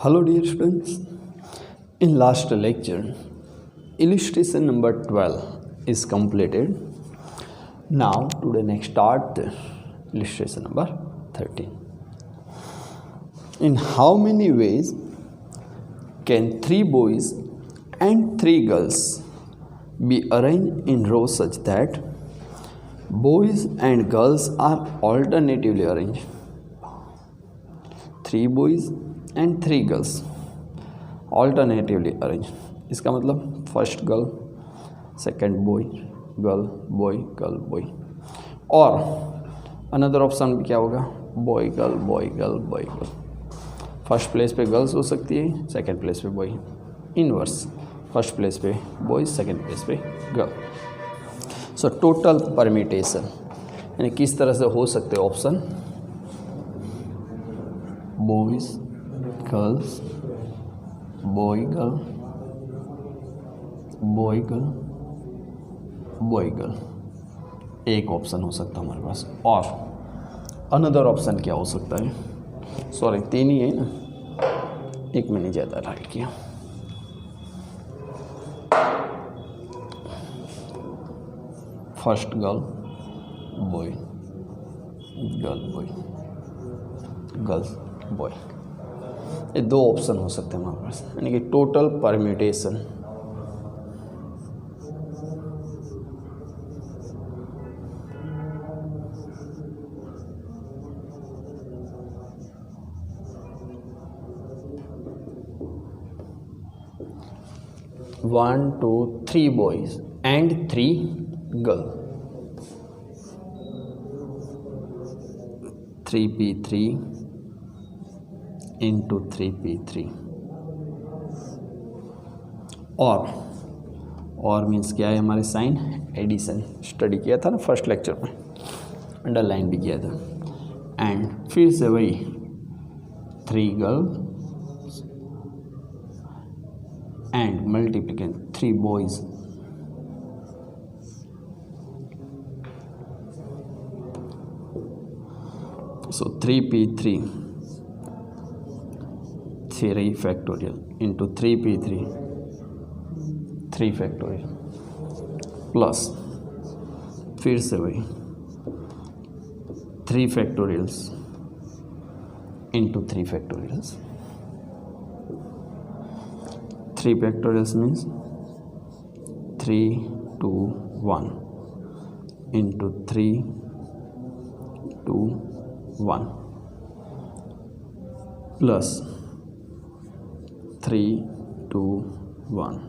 Hello dear students, in last lecture illustration number 12 is completed. Now today next start the illustration number 13. In how many ways can 3 boys and 3 girls be arranged in rows such that boys and girls are alternatively arranged? 3 boys and 3 girls alternatively arranged. इसका मतलब first girl, second boy, girl, boy, girl, boy. और another option क्या होगा? Boy girl, boy girl, boy girl. First place पे girls हो सकती है, second place पे बॉय. इनवर्स, फर्स्ट प्लेस पे बॉयज, सेकेंड प्लेस पे गर्ल. सो टोटल परमिटेशन यानी किस तरह से हो सकते हैं option? Boys, girls, boy girl, boy girl, boy girl. एक ऑप्शन हो सकता है हमारे पास. और अनदर ऑप्शन क्या हो सकता है? सॉरी 3 ही है ना, एक मैंने ज़्यादा राइट किया. First girl, boy, girl, boy, girls, boy. ये 2 ऑप्शन हो सकते हैं हमारे पास. यानी कि total permutation one two 3 boys and 3 girls. 3p3 into 3p3. और मीन्स क्या है हमारे साइन? एडिशन. स्टडी किया था ना फर्स्ट लेक्चर में, अंडरलाइन भी किया था. एंड फिर से वही 3 girls and multiplication 3 boys. So 3p3 3 factorial into 3p3 3 factorial plus फिर से वही 3 factorials into 3 factorials. 3 factorials means 3 2 1 into 3 2 1 plus 3 2 1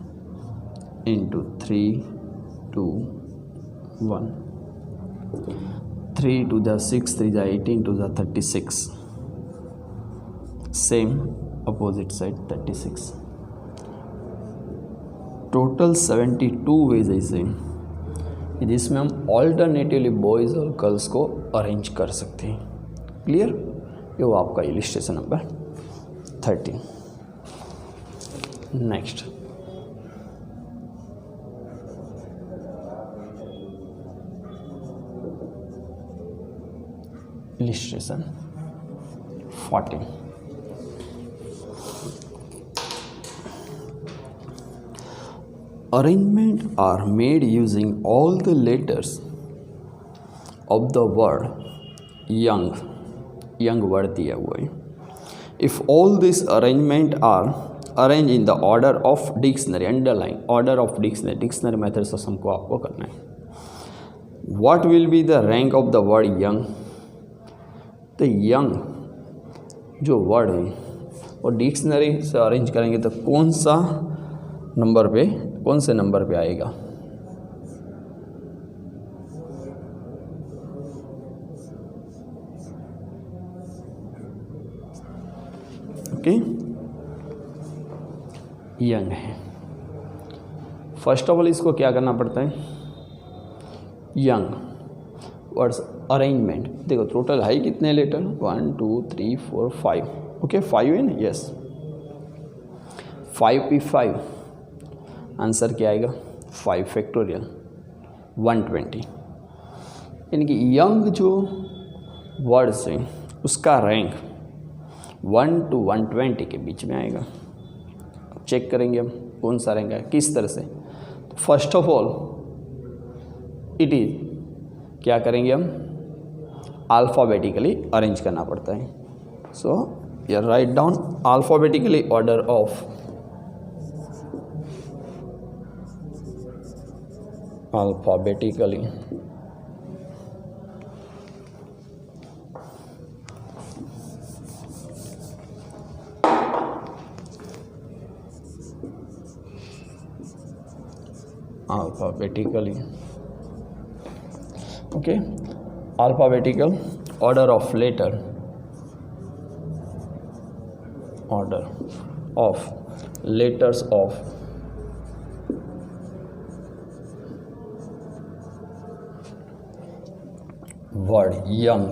into 3 2 1. 3 to the 6, 3 the 18 to the 36. Same opposite side 36. Total 72 ways ऐसे हैं जिसमें हम ऑल्टरनेटिवली बॉयज़ और girls को arrange कर सकते हैं. क्लियर? ये वो आपका illustration number 13. Next illustration 14. Arrangement are made using all the letters of the word young. Young word दिया हुआ है. If all these arrangement are arranged in the order of dictionary, underline order of dictionary, dictionary method से हमको आपको करना है. What will be the rank of the word young? तो young जो वर्ड है वो डिक्शनरी से अरेंज करेंगे तो कौन से नंबर पे आएगा? ओके, यंग है. फर्स्ट ऑफ ऑल इसको क्या करना पड़ता है? Young words arrangement. देखो टोटल है कितने लेटर? 1 2 3 4 5. ओके 5 है ना? यस. 5p5 आंसर क्या आएगा? 5 फैक्टोरियल 120. यानी कि यंग जो वर्ड्स हैं उसका रैंक 1 to 120 के बीच में आएगा। चेक करेंगे हम कौन सा रहेगा किस तरह से। तो first of all it is क्या करेंगे हम, अल्फ़ाबेटिकली अरेंज करना पड़ता है। So you write down alphabetically order of alphabetically okay, alphabetical order of letter, order of letters of word young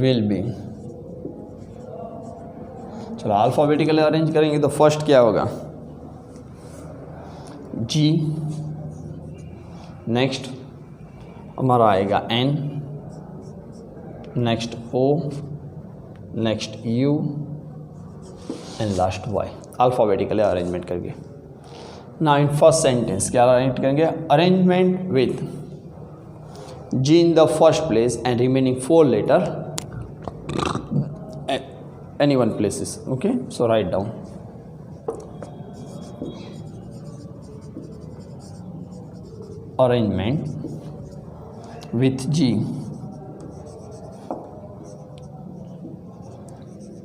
will be। चलो अल्फ़ाबेटिकली अरेंज करेंगे तो फर्स्ट क्या होगा, जी, नेक्स्ट हमारा आएगा N, next O, next U and last Y, alphabetically arrangement करके। Now in first sentence क्या arrange करेंगे, arrangement with G in the first place and remaining 4 letter any one places। okay, so write down arrangement with G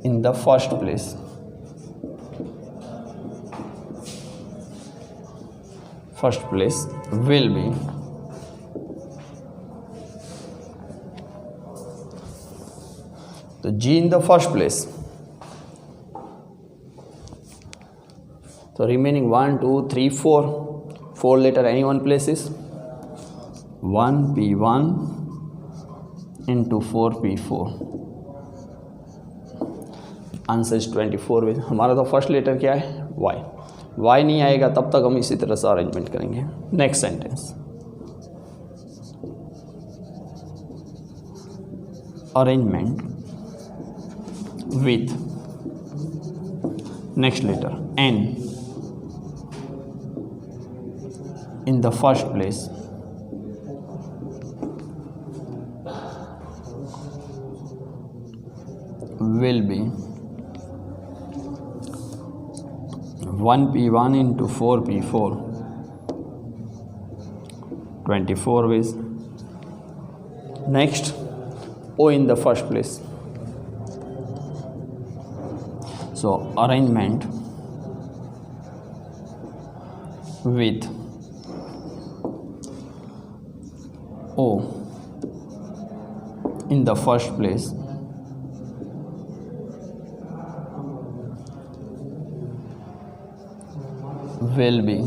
in the first place, will be the G in the first place। So remaining 1, 2, 3, 4 letter any one places, 1P1 into 4P4, answer is 24 में। हमारा तो first letter क्या है, Y. Y नहीं आएगा तब तक हम इसी तरह से अरेंजमेंट करेंगे। Next sentence, arrangement with next letter N in the first place will be 1P1 into 4P4, 24 ways। next O in the first place, so arrangement with O in the first place will be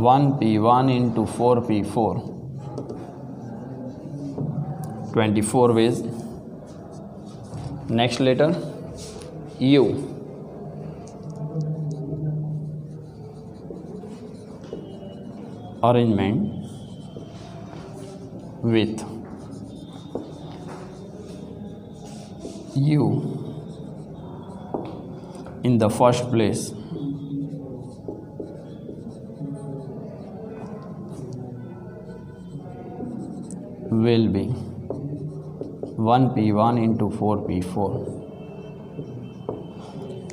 1P1 into 4P4, 24 ways। next letter U, arrangement with U in the first place will be 1P1 into 4P4,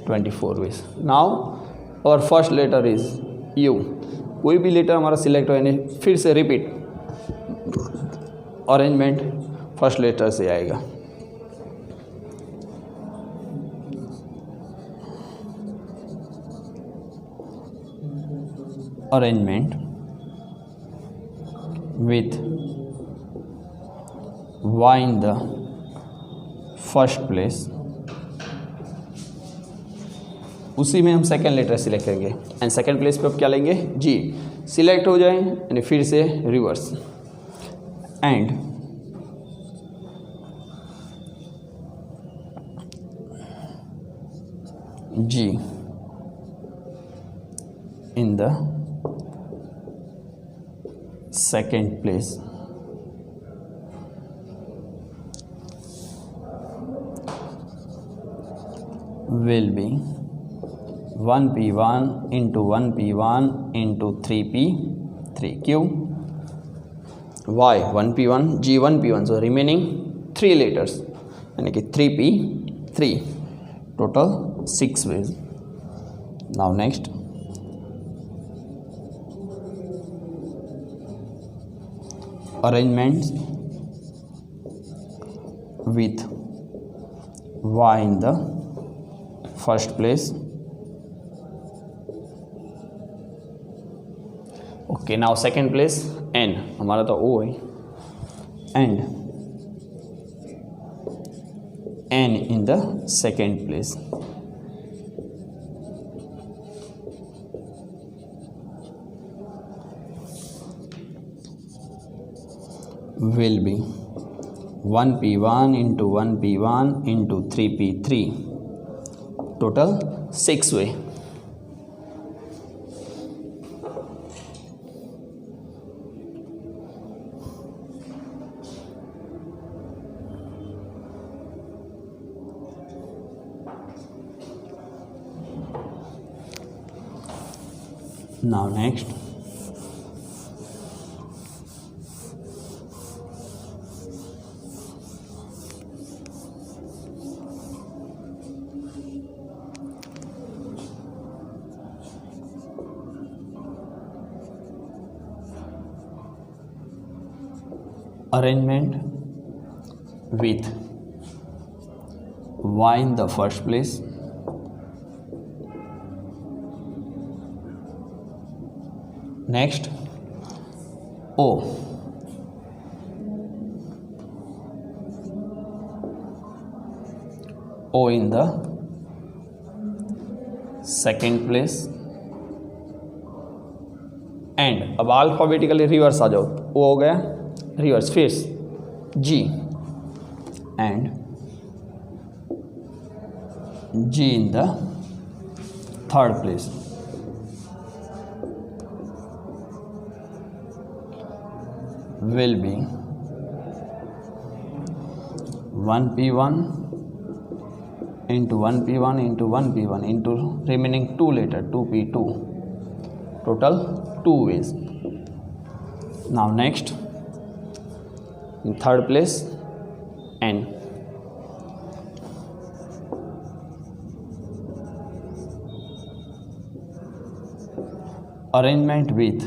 24 ways। now our first letter is U। कोई भी letter हमारा select हो यानी फिर से repeat, arrangement first letter से आएगा। Arrangement with Y in the first place, उसी में हम सेकेंड लेटर सिलेक्ट करेंगे एंड सेकेंड प्लेस पे अब क्या लेंगे, जी। सिलेक्ट हो जाए यानी फिर से reverse and G in the second place will be 1p1 into 1p1 into 3p3q. Why 1p1 g1p1, so remaining 3 letters यानी कि 3p3, total 6 ways. Now next, arrangements with y in the first place. Okay, now second place n, हमारा तो o है, and n in the second place. Will be 1p1 into 1p1 into 3p3, total 6 way. Now next, arrangement with y in the first place, next o in the second place, and अब alphabetically reverse आ जाओ, O हो गया reverse, फिर G and G in the third place. Will be 1p1 into 1p1 into 1p1 into remaining 2 letter 2p2, total 2 ways. Now next, in third place n, arrangement with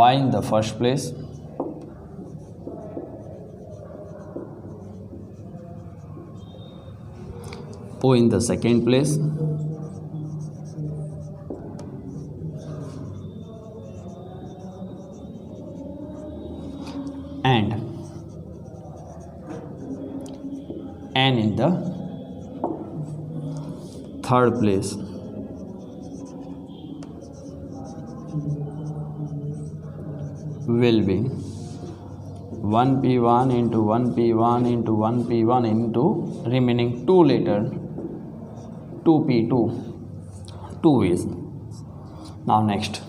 y in the first place, o in the second place, and n in the third place. Will be 1p1 into 1p1 into 1p1 into remaining 2 letter 2p2, 2 ways. Now next,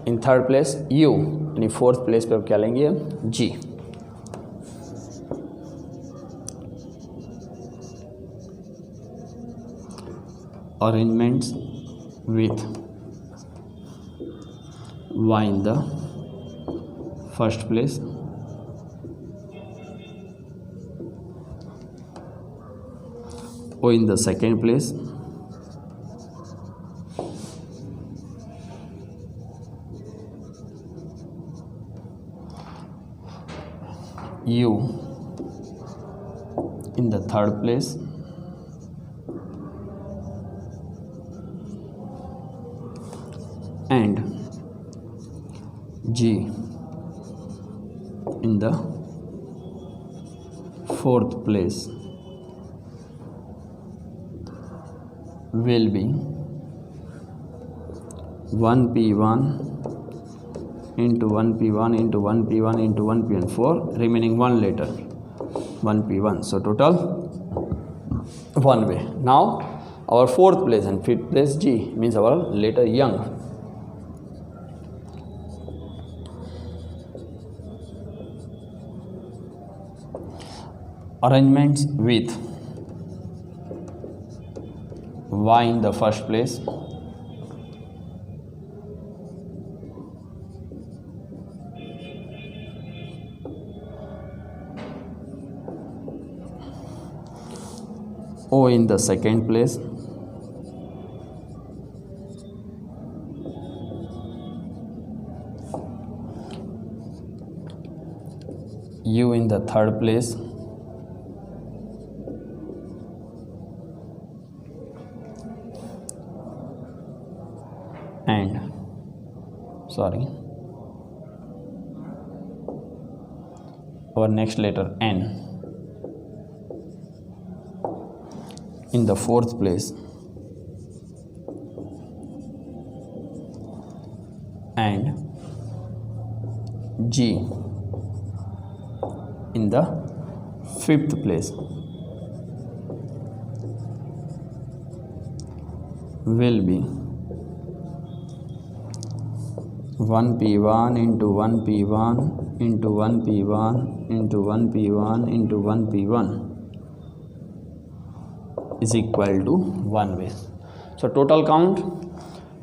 in third place u, यानी fourth place पे अब क्या लेंगे g. Arrangements with y in the first place, o in the second place, u in the third place, and g in the fourth place. Will be 1p1 into 1p1 into 1p1 into 1p1 for remaining 1 letter 1p1, so total 1 way. Now our fourth place and fifth place g means our letter young. arrangements with Y in the first place, O in the second place, U in the third place, and our next letter N in the fourth place, and G in the fifth place will be 1p1 into 1p1 into 1p1 into 1p1 into 1p1 is equal to 1 way. So total count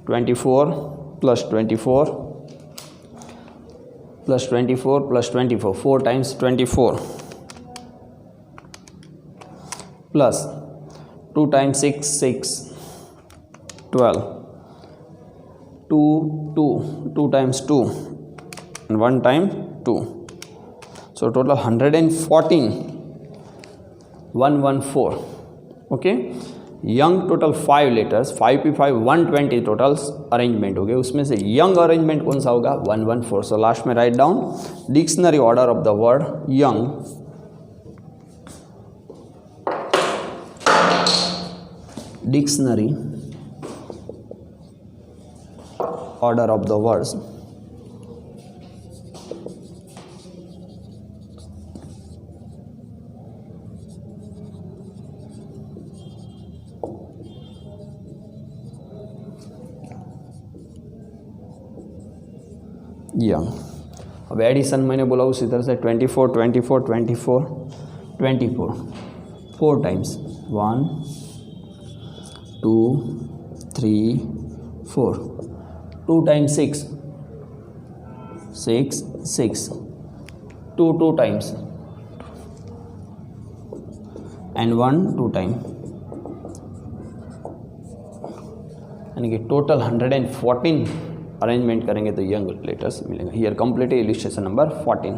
24 plus 24 plus 24 plus 24, 4 times 24 plus 2 times 6, 6, 12, 2 times 2 and 1 time 2. So total 114, 114. Okay, young total 5 letters 5p5 120 totals arrangement हो गए, उसमें से young arrangement कौन सा होगा 114. So last में write down dictionary order of the word young. Dictionary order of the words young. अब addition मैंने बोला उसी तरह से 24 24 24 24 4 times 1 2 3 4 2 times 6 6 6 2 times and 1 2 time, यानी कि टोटल 114 अरेंजमेंट करेंगे तो यंग लेटर्स मिलेंगे. Here complete illustration number 14.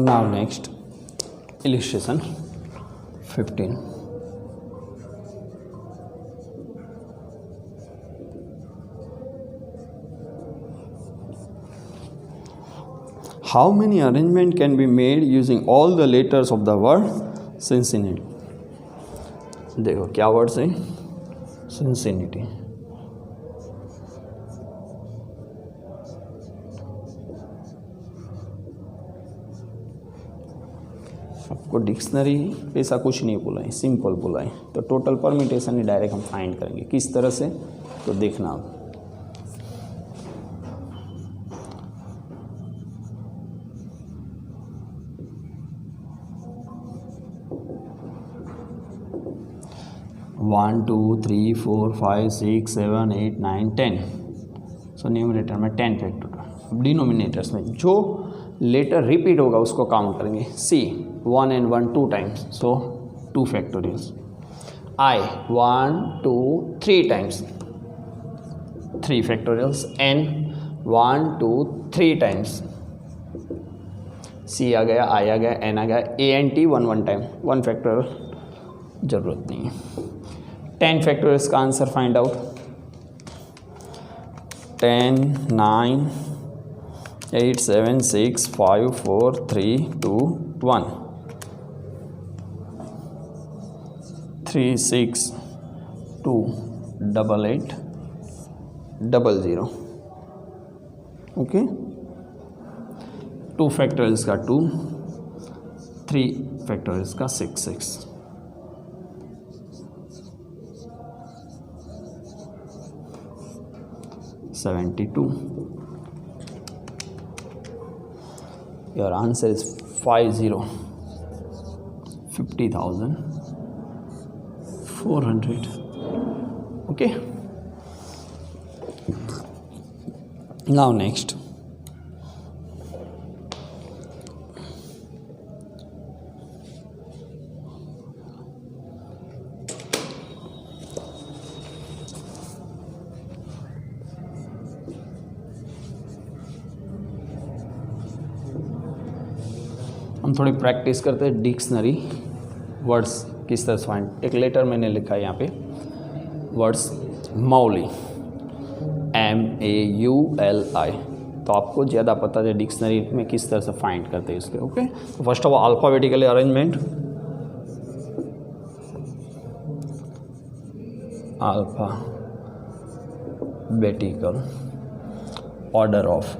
Now next illustration 15. How many arrangement can be made using all the letters of the word Cincinnati? देखो क्या वर्ड है Cincinnati. आपको dictionary ऐसा कुछ नहीं बोला है, सिंपल बोला है. तो टोटल परमिटेशन ही डायरेक्ट हम फाइंड करेंगे. किस तरह से तो देखना आप. 1 2 3 4 5 6 7 8 9 10। सो न्यूमरेटर में 10 फैक्टोरियल। डिनोमिनेटर्स में जो लेटर रिपीट होगा उसको काउंट करेंगे। C 1 and 1 2 times, so 2 factorials. I 1 2 3 times, 3 factorials. N 1 2 3 times, C आ गया, आई आ गया, एन आ गया। A N T 1 1 time, 1 factorial जरूरत नहीं है। 10 फैक्टोरियल्स का answer find out. 10 9 8 7 6 5 4 3 2 1 3 6 2 8 8 00। Okay, 2 factorials का 2, 3 फैक्टोरियल्स का 6 6। $72। Your answer is 50, 50,400. Okay. Now next. हम थोड़ी प्रैक्टिस करते हैं डिक्शनरी वर्ड्स किस तरह से फाइंड। एक लेटर मैंने लिखा है यहाँ पे, वर्ड्स मौली, MAULI। तो आपको ज़्यादा पता है डिक्शनरी में किस तरह से फाइंड करते हैं इसके। ओके, तो first of all alphabetically arrangement, alphabetical order of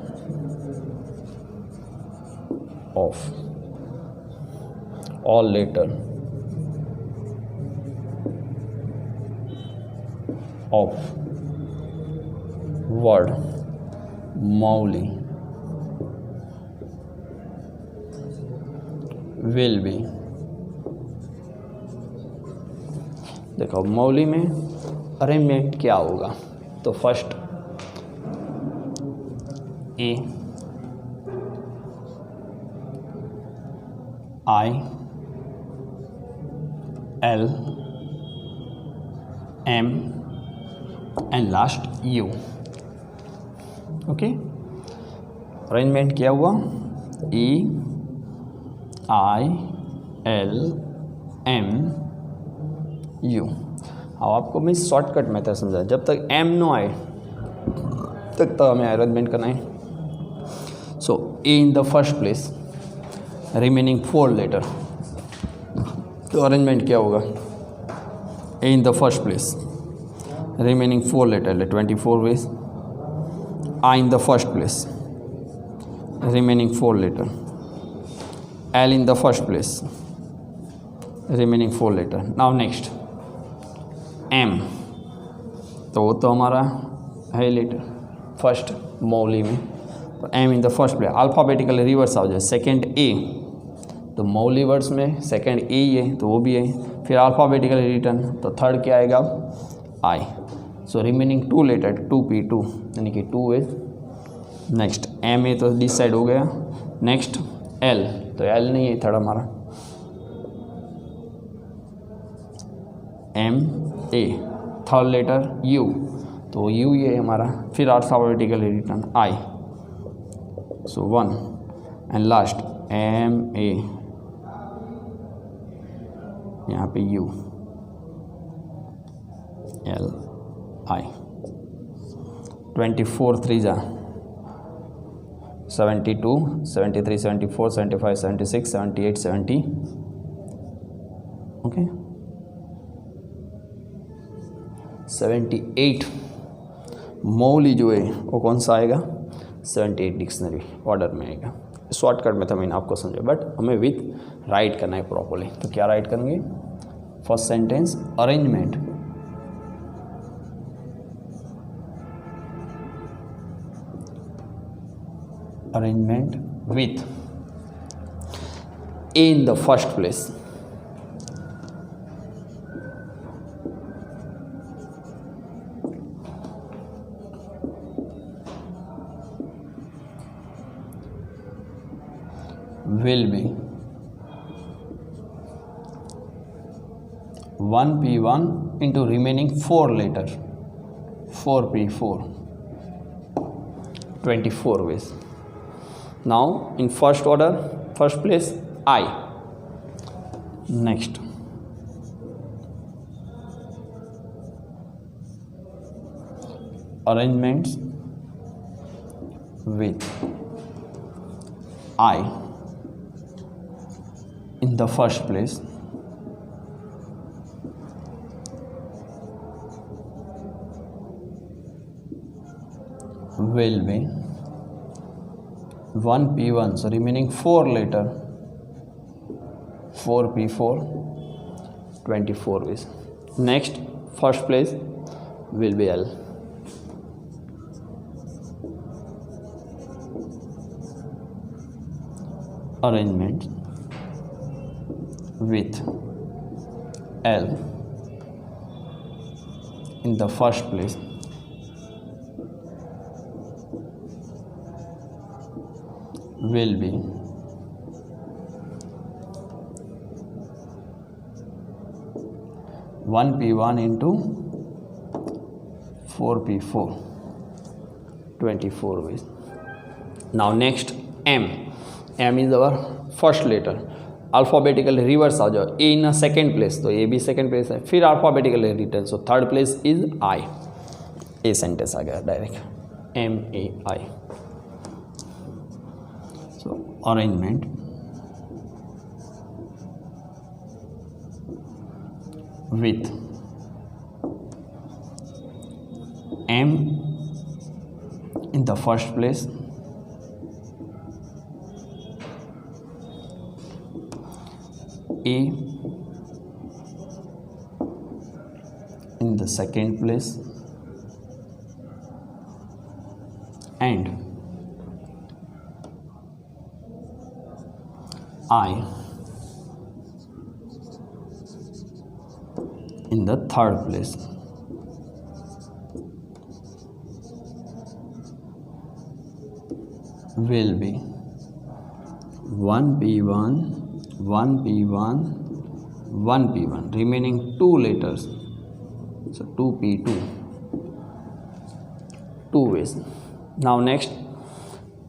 all letter of word Mauli will be। देखो मौली में अरेंजमेंट क्या होगा, तो first A I L M and last U। Okay, arrangement क्या हुआ, E I L M U। अब आपको मैं शॉर्टकट मेथड समझा, जब तक M नो आए तक तो हमें अरेंजमेंट करना है। So A in the first place, remaining 4 letter, तो अरेंजमेंट क्या होगा, A in the first place, remaining 4 letter 24 ways. I in the first place, remaining 4 letter. L in the first place, remaining 4 letter. Now next M, तो वो तो हमारा है letter first मौली में, तो M in the first place. Alphabetical reverse आ जाए, second A, तो मौली वर्ड्स में सेकेंड A ही है तो वो भी है। फिर अल्फ़ाबेटिकल रिटर्न, तो थर्ड क्या आएगा, I। So remaining 2 letter 2P2, यानी कि 2 है। नेक्स्ट MA तो दिस साइड हो गया। नेक्स्ट L, तो L नहीं है थर्ड हमारा, MA। थर्ड लेटर U, तो U ये हमारा। फिर alphabetical return I, so 1 and last MA, यहाँ पे U L I। 24 3 जा 72 73 74 75 76 78 70। ओके, 78 मौली जो है वो कौन सा आएगा, 78 डिक्शनरी ऑर्डर में आएगा। शॉर्टकट में तो मैंने आपको समझा, बट हमें विथ राइट करना है प्रॉपर्ली। तो क्या राइट करेंगे, first sentence arrangement, arrangement with A in the first place, will be 1p1 into remaining 4 letter 4p4, 24 ways. Now in first order, first place I. Next arrangements with I in the first place will be 1p1, so remaining 4 letter 4p4, 24 ways. Next first place will be L. Arrangement with L in the first place will be 1p1 into 4p4, 24 ways. Now next M. M is our first letter. Alphabetically reverse आ जाओ. A in second place, तो ए भी second place है. फिर alphabetically return, so third place is I. A sentence आ गया direct MAI. So arrangement with M in the first place, A in the second place, and I in the third place. Will be 1p1, 1p1, 1p1, remaining 2 letters, so 2p2, 2 ways. Now next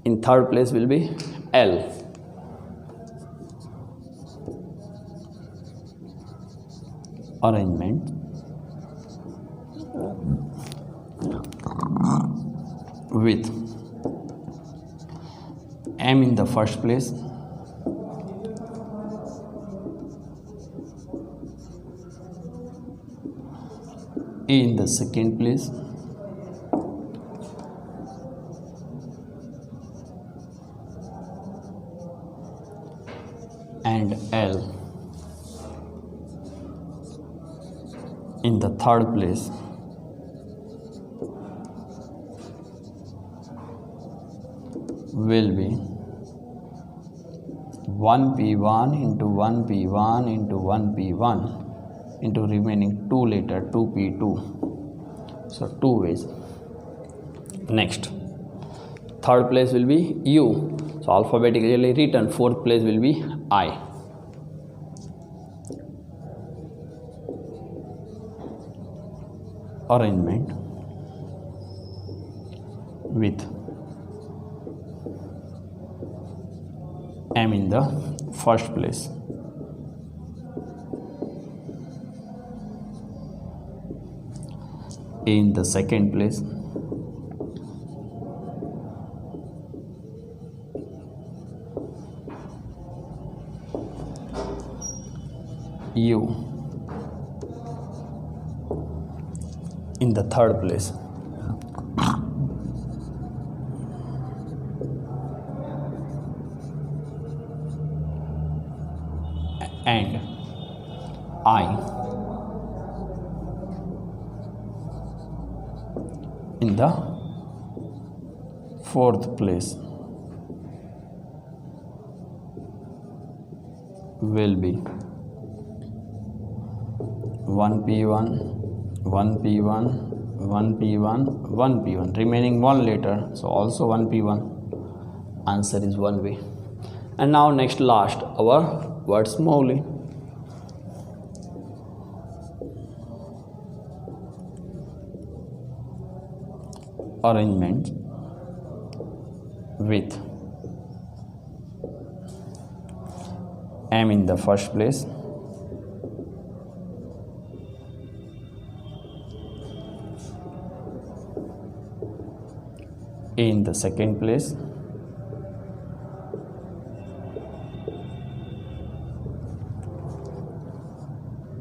in third place will be L. Arrangement with M in the first place, A in the second place, and L in the third place. Will be 1p1 into 1p1 into 1p1 into remaining 2 letter 2p2, so 2 ways. Next third place will be U, so alphabetically written. Fourth place will be I. Arrangement with M in the first place, A in the second place, U in the third place, and I in the fourth place. Will be 1p1, 1p1, 1p1, 1p1, remaining 1 letter, so also 1p1. Answer is 1 way. And now next last our words Mowgli. Arrangement with M in the first place, A in the second place,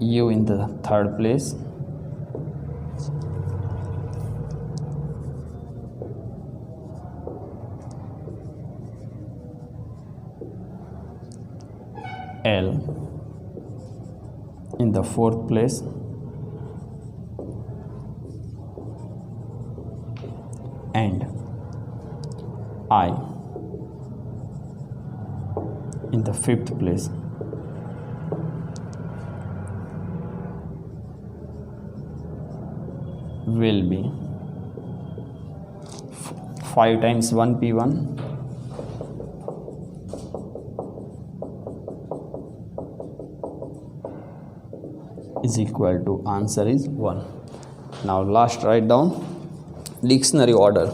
U in the third place, L in the fourth place, and I in the fifth place. Will be 5 times 1p1 is equal to answer is 1. Now last write down dictionary order.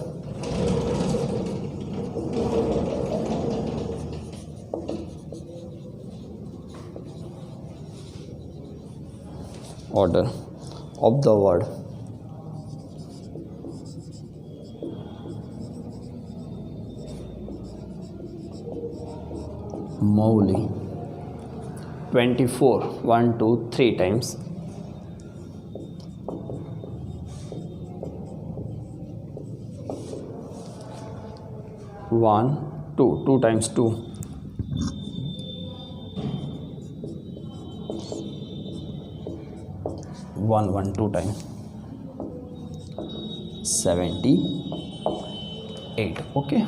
Order of the word Mowgli. 24 1 2 3 times. One, two times 2. 1 2 times. 78. Okay.